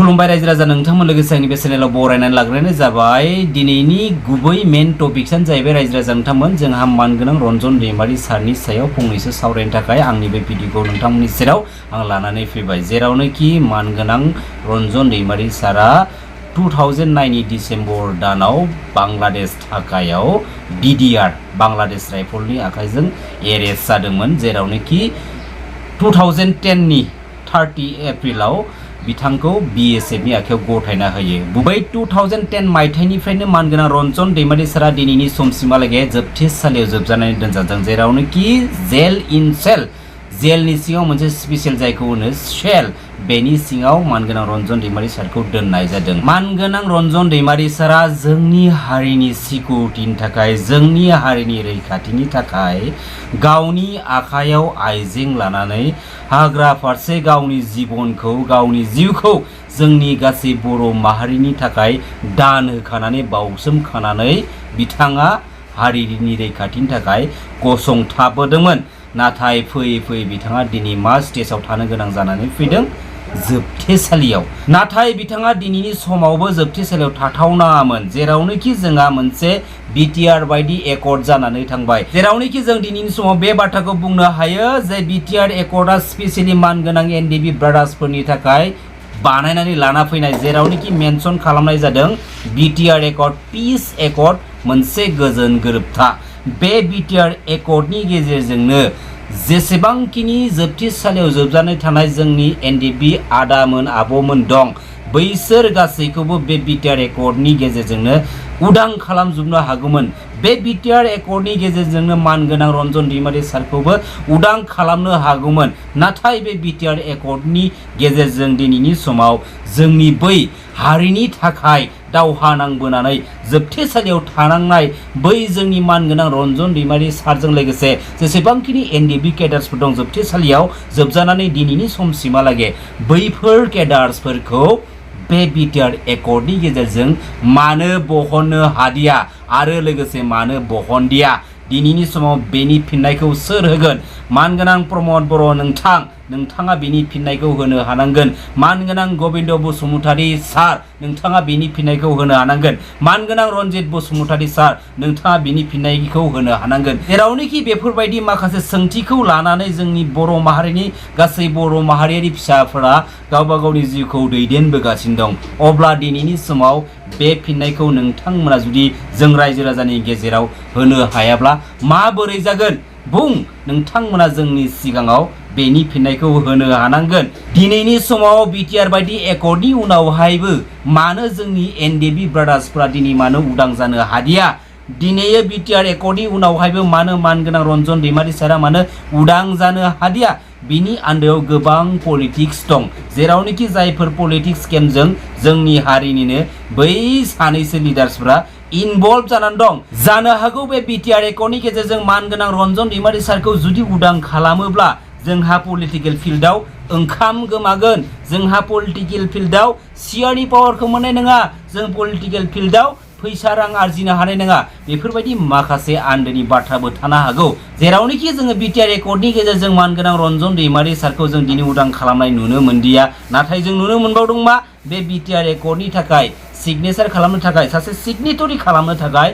खुलुमबाय रायजो राजा नोंथांमोन लोगोसे आंनि बे चेनेलाव बरायनानै लाग्रोनाय जाबाय। दिनैनि गुबै मेन टपिक्सआनो जाहैबाय रायजो राजा नोंथांमोन जोंहा मानगोनां रन्जन दैमारी सारनि सायाव फंनैसो सावरायनो थाखाय आंनि बे भिडिअखौ नोंथांमोननि सेराव आं लानानै फैबाय। जेरावनोखि मानगोनां रन्जन दैमारी सारा 2009 नि डिसेम्बर दानाव बांलादेश ढाकायाव DDR बांलादेश राइफलनि आखाइजों एरेस्ट जादोंमोन। जेरावनोखि 2010 नि 30 एप्रिलाव बिथांखौ BSF नि आखायाव गथायना होयो। बै 2010 मायथाइनिफ्रायनो मानगोनां रन्जन दैमारी सारा दिनैनि समसिमहालागै जोबथेसालियाव जोबजानानै दोनजादों। जेरावनोखि जेल इन सेल जेलनि सिङाव मोनसे स्पेसियेल जायखौ होनो सेल बेनि सिङाव मानगोनां रन्जन दैमारी सारखौ दोननाय जादों। मानगोनां रन्जन दैमारी सारा जोंनि हारिनि सिकिउरिटिनि थाखाय जोंनि हारिनि रैखाथिनि थाखाय गावनि आखायाव आइजें लानानै हाग्रा फारसे गावनि जिबनखौ गावनि जिउखौ जोंनि गासै बर' माहारिनि थाखाय दान होखानानै बावसोमखानानै बिथाङा हारिनि रैखाथिनि थाखाय गसंथाबोदोंमोन। नाथाय फैयै फैयै बिथाङा दिनै मा स्टेजाव थानो गोनां जानानै फैदों जोबथेसालियाव। नाथाय बिथाङा दिनैनि समावबो जोबथेसालियाव थाथावनामोन। जेरावनोखि जोंहा मोनसे BTR बायदि एकर्ड जानानै थांबाय। जेरावनोखि जों दिनैनि समाव बे बाथ्राखौ बुंनो हायो जे BTR एकर्डआ स्पेसियेलि मानगोनां NDFB ब्रादार्सफोरनि थाखाय बानायनानै लाना फैनाय। जेरावनोखि मेनसन खालामनाय जादों BTR एकर्ड पिस एकर्ड मोनसे गोजोन गोरोबथा। बे BTR एकर्डनि गेजेरजोंनो जेसेबांखिनि जोबथेसालियाव जोबजानाय थानाय जोंनि NDFB आदामोन आब'मोन दं बैसोर गासैखौबो बे BTR एकर्डनि गेजेरजोंनो उदां खालामजोबनो हागौमोन। बे BTR एकर्डनि गेजेरजोंनो मानगोनां रन्जन दैमारी सारखौबो उदां खालामनो हागौमोन। नाथाय बे BTR एकर्डनि गेजेरजों दिनैनि समाव जोंनि बै हारिनि थाखाय दावहा नांबोनानै जोबथेसालियाव थानांनाय बै जोंनि मानगोनां रन्जन दैमारी सारजों लोगोसे जेसेबांखिनि NDFB केडार्सफोर दं जोबथेसालियाव जोबजानानै दिनैनि समसिमहालागै बैफोर केडार्सफोरखौ बे BTR एकर्डनि गेजेरजों मानो बहननो हादिया आरो लोगोसे मानो बहनदिया दिनैनि समाव बेनि फिननायखौ सोर होगोन? मानगोनां प्रमद बर' नोंथाङा बेनि फिननायखौ होनो हानांगोन। मानगोनां गबिन्द बसुमतारी सार नोंथाङा बेनि फिननायखौ होनो हानांगोन। मानगोनां रनजित बसुमतारी सार नोंथाङा बेनि फिननायखौ होनो हानांगोन। जेरावनोखि बेफोरबायदि माखासे सोंथिखौ लानानै जोंनि बर' माहारिनि गासै बर' माहारियारि फिसाफोरा गावबा गावनि जिउखौ दैदेनबोगासिनो दं। अब्ला दिनैनि समाव बे फिननायखौ नोंथांमोना जुदि जों रायजो राजानि गेजेराव होनो हायाब्ला माबोरै जागोन? बुं नोंथांमोना जोंनि सिगाङाव बेनि फिननायखौ होनो हानांगोन। दिनैनि समाव BTR बायदि एकर्डनि उनावहायबो मानो जोंनि NDFB ब्रादार्सफोरा दिनै मानो उदां जानो हादिया? दिनै BTR एकर्डनि उनावहायबो मानो मानगोनां रन्जन दैमारी सारा मानो उदां जानो हादिया? बिनि आन्दोआव गोबां पलिटिक्स दं। जेरावनोखि जायफोर पलिटिक्स गेमजों जोंनि हारिनिनो बै सानैसो लिडार्सफोरा इनभल्भ जानानै दं। जानो हागौ बे BTR एकर्डनि गेजेरजों मानगोनां रन्जन दैमारी सारखौ जुदि उदां खालामोब्ला जोंहा पलिटिकेल फिल्डआव ओंखाम गोमागोन। जोंहा पलिटिकेल फिल्डआव सियारनि पावारखौ मोननाय नङा। जों पलिटिकेल फिल्डआव फैसा रां आरजिनो हानाय नङा। बेफोरबायदि माखासे आन्दोनि बाथ्राबो थानो हागौ। जेरावनोखि जोङो BTR एकर्डनि गेजेरजों मानगोनां रन्जन दैमारी सारखौ जों दिनै उदां खालामनाय नुनो मोनदिया। नाथाय जों नुनो मोनबावदों मा बे BTR एकर्डनि थाखाय सिगनेचार खालामनो थाखाय सासे सिगनेटरि खालामनो थाखाय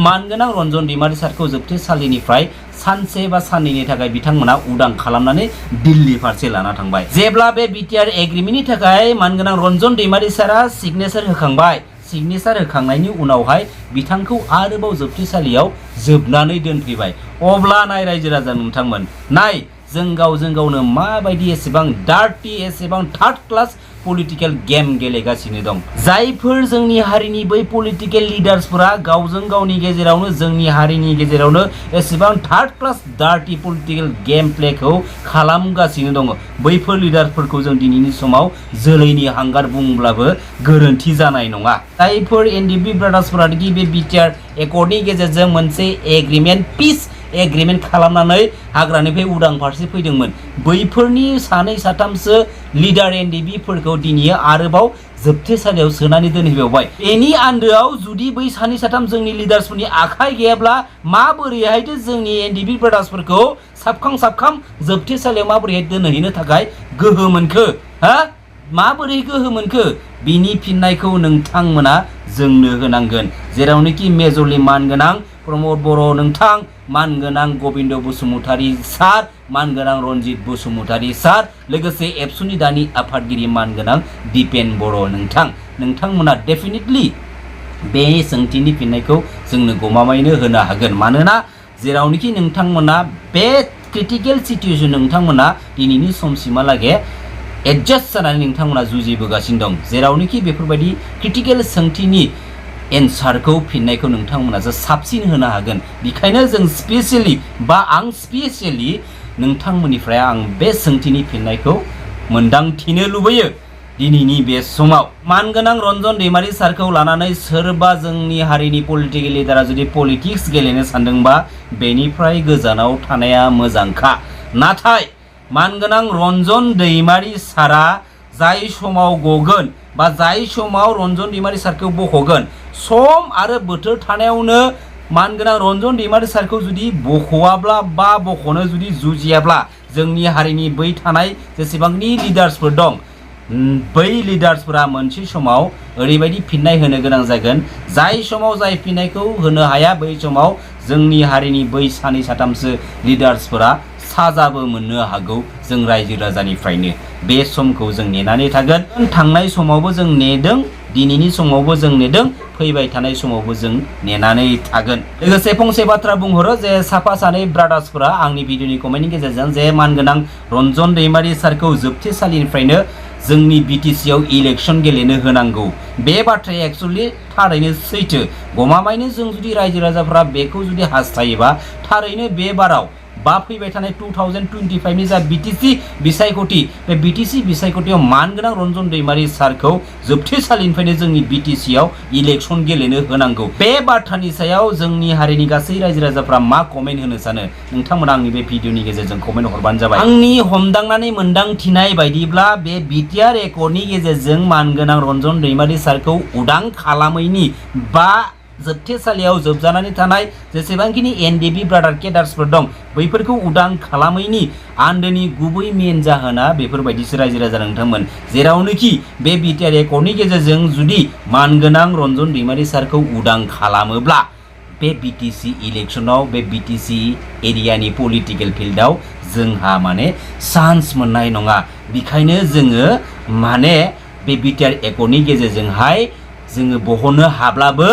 मानगोनां रन्जन दैमारी सारखौ जोबथेसालिनिफ्राय सानसे बा साननैनि थाखाय बिथांमोना उदां खालामनानै दिल्ली फारसे लाना थांबाय। जेब्ला बे BTR एग्रिमेन्टनि थाखाय मानगोनां रन्जन दैमारी सारा सिगनेचार होखांबाय। सिगनेचार होखांनायनि उनावहाय बिथांखौ आरोबाव जोबथेसालियाव जोबनानै दोनफैबाय। अब्ला नाय रायजो राजा नोंथांमोन नाय जों गावजों गावनो माबायदि एसेबां डार्टि एसेबां थार्ड क्लास पलिटिकेल गेम गेलेगासिनो दं। जायफोर जोंनि हारिनि बै पलिटिकेल लिडार्सफोरा गावजों गावनि गेजेरावनो जोंनि हारिनि गेजेरावनो एसेबां थार्ड क्लास डार्टि पलिटिकेल गेम प्लेखौ खालामगासिनो दङ। बैफोर लिडारफोरखौ जों दिनैनि समाव जोलैनि हांगार बुंब्लाबो गोरोन्थि जानाय नङा। जायफोर NDFB ब्रादार्सफोरा बे BTR एकर्डनि गेजेरजों मोनसे एग्रिमेन्ट पिस एग्रिमेन्ट खालामनानै हाग्रानिफ्राय उदां फारसे फैदोंमोन बैफोरनि सानै साथामसो लिडार NDFBफोरखौ दिनै आरोबाव जोबथेसालियाव सोनानै दोनहैबावबाय। बेनि आन्दोआव जुदि बै सानै साथाम जोंनि लिडार्सफोरनि आखाइ गैयाब्ला माबोरैहायथो जोंनि NDFB ब्रादार्सफोरखौ साबखां जोबथेसालियाव माबोरैहाय दोनहैनो थाखाय गोहो मोनखो? माबोरै गोहो मोनखो बिनि फिननायखौ नोंथांमोना जोंनो होनांगोन। जेरावनोखि मेजरलि मानगोनां प्रमद बर' नोंथां, मानगोनां गबिन्द बसुमतारी सार, मानगोनां रनजित बसुमतारी सार, लोगोसे एबसुनि दानि आफादगिरि मानगोनां दिपेन बर' नोंथांमोना डेफिनेटलि बे सोंथिनि फिननायखौ जोंनो गमामायैनो होनो हागोन। मानोना जेरावनोखि नोंथांमोना बे क्रिटिकेल सिचुएसन नोंथांमोना दिनैनि समसिमहालागै एडजास्ट जानानै नोंथांमोना जुजिबोगासिनो दं। जेरावनोखि बेफोरबायदि क्रिटिकेल सोंथिनि एन्सारखौ फिननायखौ नोंथांमोनासो साबसिन होनो हागोन। बेखायनो जों स्पेसियेलि बा आं स्पेसियेलि नोंथांमोननिफ्राय आं बे सोंथिनि फिननायखौ मोनदांथिनो लुबैयो। दिनैनि बे समाव मानगोनां रन्जन दैमारी सारखौ लानानै सोरबा जोंनि हारिनि पलिटिकेल लिडारा जुदि पलिटिक्स गेलेनो सानदोंबा बेनिफ्राय गोजानाव थानाया मोजांखा। नाथाय मानगोनां रन्जन दैमारी सारा जाय समाव गगोन बा जाय समाव रन्जन दैमारी सारखौ बख'गोन, सम आरो बोथोर थानायावनो मानगोनां रन्जन दैमारी सारखौ जुदि बख'वाब्ला बा बख'नो जुदि जुजियाब्ला जोंनि हारिनि बै थानाय जेसेबांनि लिडार्सफोर दं, बै लिडार्सफोरा मोनसे समाव ओरैबायदि फिननाय होनो गोनां जागोन, जाय समाव जाय फिननायखौ होनो हाया बै समाव जोंनि हारिनि बै सानै साथामसो लिडार्सफोरा साजाबो मोननो हागौ जों रायजो राजानिफ्रायनो। बे समखौ जों नेनानै थागोन। थांनाय समावबो जों नेदों, दिनैनि समावबो जों नेदों, फैबाय थानाय समावबो जों नेनानै थागोन। लोगोसे फंसे बाथ्रा बुंहरो जे साफा सानै ब्रादार्सफोरा आंनि भिडिअनि कमेन्टनि गेजेरजों जे मानगोनां रन्जन दैमारी सारखौ जोबथेसालिनिफ्रायनो जोंनि बिटिसिआव इलेक्सन गेलेनो होनांगौ। बे बाथ्राया एक्चुअलि थारैनो सैथो। गमामायैनो जों जुदि रायजो राजाफोरा बेखौ जुदि हास्थायोबा थारैनो बे बाराव बा फैबाय थानाय 2025नि जा बिटिसि बिसायख'थि, बे बिटिसि बिसायख'थियाव मानगोनां रन्जन दैमारी सारखौ जोबथेसालिनिफ्रायनो जोंनि बिटिसिआव इलेक्सन गेलेनो होनांगौ। बे बाथ्रानि सायाव जोंनि हारिनि गासै रायजो राजाफ्रा मा कमेन्ट होनो सानो नोंथांमोना आंनि बे भिडिअनि गेजेरजों कमेन्ट हरबानो जाबाय। आंनि हमदांनानै मोनदांथिनाय बायदिब्ला बे बिटिआर एकर्डनि गेजेरजों मानगोनां रन्जन दैमारी सारखौ उदां खालामैनि बा जोबथेसालियाव जोबजानानै थानाय जेसेबांखिनि एनडिएफबि ब्रादार केडार्सफोर दं बैफोरखौ उदां खालामैनि आन्दोनि गुबै मेन जाहोना बेफोरबायदिसो रायजो राजा नोंथांमोन। जेरावनोखि बे बिटिआर एकर्डनि गेजेरजों जुदि मानगोनां रन्जन दैमारी सारखौ उदां खालामोब्ला बे बिटिसि इलेक्सनाव बे बिटिसि एरियानि पलिटिकेल फिल्डआव जोंहा माने चान्स मोननाय नङा। बेखायनो जोङो माने बे बिटिआर एकर्डनि गेजेरजोंहाय जोङो बहननो हाब्लाबो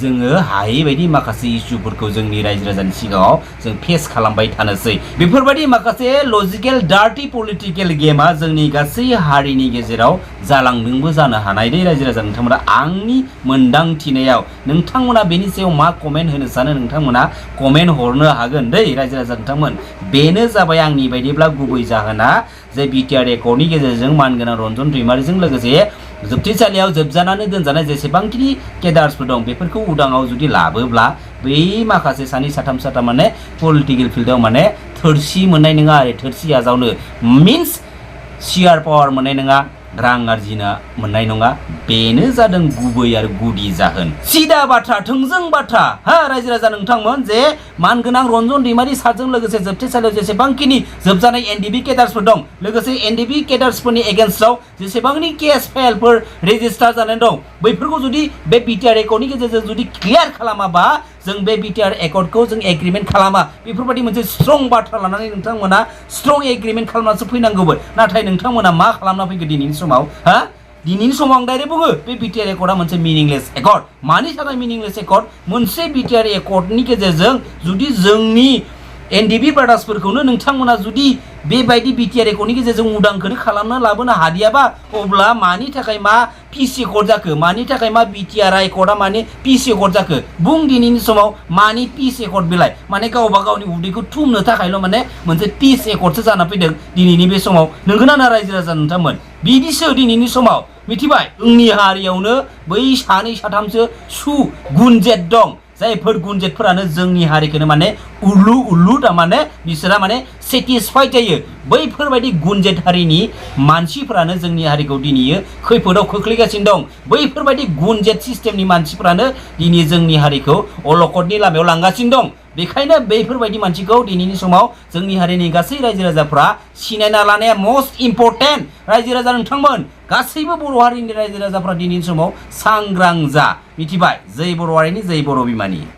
जोङो हायै बायदि माखासे इस्युफोरखौ जोंनि रायजो राजानि सिगाङाव जों फेस खालामबाय थानोसै। बेफोरबायदि माखासे लजिकेल डार्टि पलिटिकेल गेमा जोंनि गासै हारिनि गेजेराव जालांदोंबो जानो हानाय दै रायजो राजा नोंथांमोना। आंनि मोनदांथिनायाव नोंथांमोना बेनि सायाव मा कमेन्ट होनो सानो नोंथांमोना कमेन्ट हरनो हागोन दै रायजो राजा नोंथांमोन। बेनो जाबाय आंनि बायदिब्ला गुबै जाहोना जे बिटिआर एकर्डनि गेजेरजों मानगोनां रन्जन दैमारीजों लोगोसे जोबथेसालियाव जोबजानानै दोनजानाय जेसेबांखिनि केडार्सफोर दं बेफोरखौ उदाङाव जुदि लाबोब्ला बै माखासे सानै साथाम माने पलिटिकेल फिल्डआव माने थोरसि मोननाय नङा आरो थोरसि आजावनो मिन्स सियार पावार मोननाय नङा, रां आरजिना मोननाय नङा। बेनो जादों गुबै आरो गुदि जाहोन। सिदा बाथ्रा, थोंजों बाथ्रा रायजो राजा नोंथांमोन जे मानगोनां रन्जन दैमारी सारजों लोगोसे जोबथेसालियाव जेसेबांखिनि जोबजानाय एनडिएफबि केडार्सफोर दं, लोगोसे एनडिएफबि केडार्सफोरनि एगेन्स्टआव जेसेबांनि केस फाइलफोर रेजिस्टार जानानै दं बैफोरखौ जुदि बे बिटिआर एकर्डनि गेजेरजों जुदि क्लियार खालामाबा जों बे बिटिआर एकर्डखौ जों एग्रिमेन्ट खालामा। बेफोरबायदि मोनसे स्ट्रं बाथ्रा लानानै नोंथांमोना स्ट्रं एग्रिमेन्ट खालामनासो फैनांगौमोन। नाथाय नोंथांमोना मा खालामना फैखो दिनैनि समाव दिनैनि समाव आं डाइरेक्ट बुङो बे बिटिआर एकर्डआ मोनसे मिनिंलेस एकर्ड। मानि थाखाय मिनिंलेस एकर्ड? मोनसे बिटिआर एकर्डनि गेजेरजों जुदि जोंनि एनडिएफबि ब्रादार्सफोरखौनो नोंथांमोना जुदि बेबायदि बिटिआर एकर्डनि गेजेरजों उदांखौनो खालामना लाबोनो हादियाबा अब्ला मानि थाखाय मा पिस एकर्ड जाखो? मानि थाखाय मा बिटिआर एकर्डआ माने पिस एकर्ड जाखो? बुं दिनैनि समाव मानि पिस एकर्ड बेलाय? माने गावबा गावनि उदैखौ थुमनो थाखायल' माने मोनसे पिस एकर्डसो जाना फैदों दिनैनि बे समाव। नंगौना ना रायजो राजा नोंथांमोन? बिदिसो दिनैनि समाव मिथिबाय। जोंनि हारियावनो बै सानै साथामसो गुनजेट दं, जायफोर गुनजेटफोरानो जोंनि हारिखौनो माने उल्लु थारमाने बिसोरा माने सेटिसफाइड जायो। बैफोरबायदि गुनजेट हारिनि मानसिफोरानो जोंनि हारिखौ दिनै खैफोदाव खोख्लैगासिनो दं। बैफोरबायदि गुनजेट सिस्टेमनि मानसिफोरानो दिनै जोंनि हारिखौ अलखदनि लामायाव लांगासिनो दं। बेखायनो बेफोरबायदि मानसिखौ दिनैनि समाव जोंनि हारिनि गासै रायजो राजाफ्रा सिनायना लानाया मस्ट इम्परटेन्ट। रायजो राजा नोंथांमोन गासैबो बर' हारिनि रायजो राजाफ्रा दिनैनि समाव सांग्रां जा, मिथिबाय? जै बर' हारिनि जै बर' बिमानि।